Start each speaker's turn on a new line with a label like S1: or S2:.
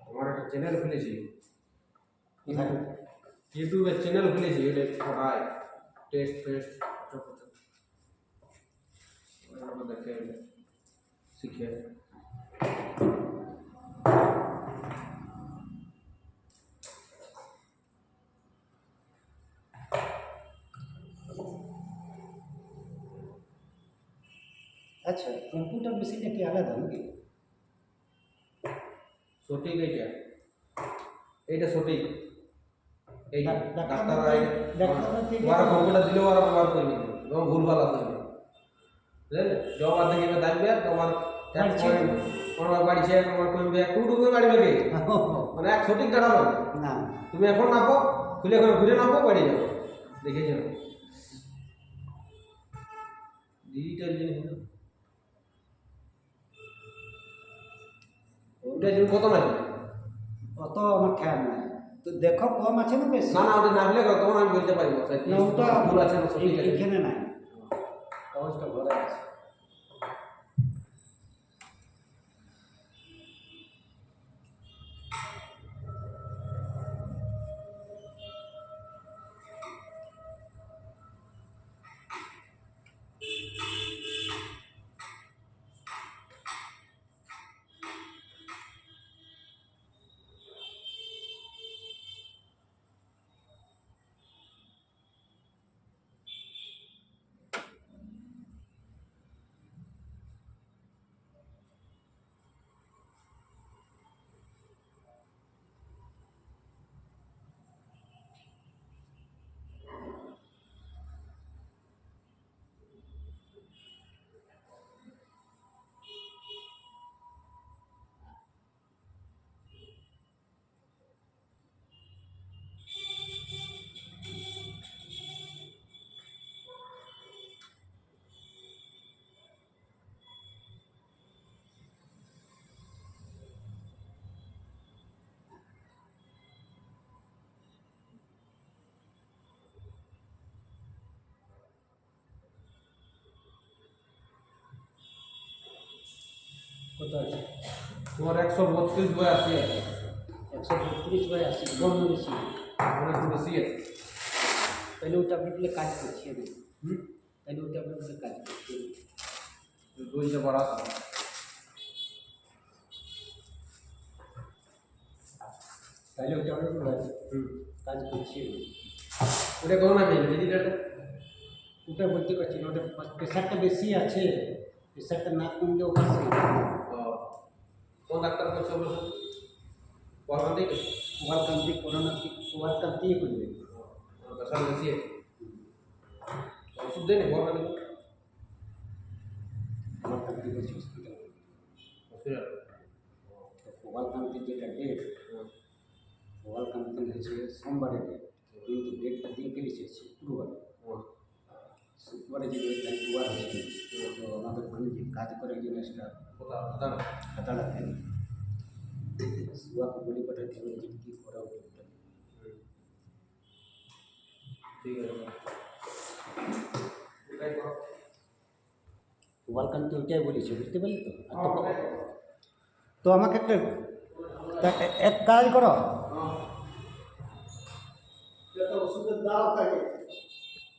S1: আমার একটা চ্যানেল খুলেছি, ইউটিউবে চ্যানেল খুলেছি, এটা পড়ায় টেস্ট ফেস্ট দেখে শিখে।
S2: আচ্ছা, কম্পিউটার মেশিনটা কি আলাদা নাকি?
S1: সঠিক এইটা সঠিক। এই
S2: ডাক্তার
S1: ওরা কম্পিউটার দিলে ওরা ব্যবহার করে নেবে এবং ভুলভাল আছে, বুঝলেন? জমা থেকে দেখবে তোমার তোমার বাড়ি সে তোমার কমবে টুটুকু বাড়িবে কি মানে এক সঠিক দাঁড়াবে
S2: না।
S1: তুমি এখন নাপো, খুলে এখন ঘুরে নাপো, বাড়ি যাবো, দেখে যাবো। ডিজিটাল জিনিস ওটা জিনিস কত লাগে?
S2: অত আমার খেয়াল নাই, তো দেখো কম আছে না বেশি?
S1: না না, ওটা না হলে তখন আমি বলতে পারবো
S2: না, ওটা
S1: ভুল আছে না সঠিক আছে।
S2: এখানে নাই, কাগজটা ঘরে আছে। কত আছে?
S1: তোমার 132/80 আছে।
S2: 132/80 বর্ণ বেশি,
S1: অনেক বেশি আছে।
S2: তাহলে ওটা আপনি কাজ করছে না। তাহলে ওটা আপনি কাজ করছে
S1: দুইটা বড় আছে,
S2: তাহলে ওটা আপনি কাজ করছে না।
S1: ওটা কোন আছে ডিজিটালটা?
S2: ওটা বলতে পারছি না, ওটা প্রেশারটা বেশি আছে, প্রেশারটা না কমলে ওটা
S1: কোন ডাক্তার করছে বলুন? ওয়ালকান্তি
S2: ওয়ালকান্তি করবে।
S1: প্রেশার বেশি আছে, ওষুধ দেয়নি ওয়ালকান্তি?
S2: ওয়ালকান্তি বলছি হসপিটাল। ওয়ালকান্তি যেটা ডেট, ওয়ালকান্তি হয়েছে সোমবারে ডেট, কিন্তু ডেটটা দিয়ে ফেলেছে শুক্রবার। শুক্রবারে যে দুবার হয়েছে, তো আমাদের ওখানে যে কাজ করে জিনিসটা খাতাটা থাকে, শুয়াকে বলি পাঠাতে হবে যে কী করা উচিত।
S1: ঠিক আছে,
S2: ওয়ালকান্তি ওইটাই বলেছে, বুঝতে পারলি তো? তো আমাকে একটা এক কাজ করো, ওষুধের দাও থাকে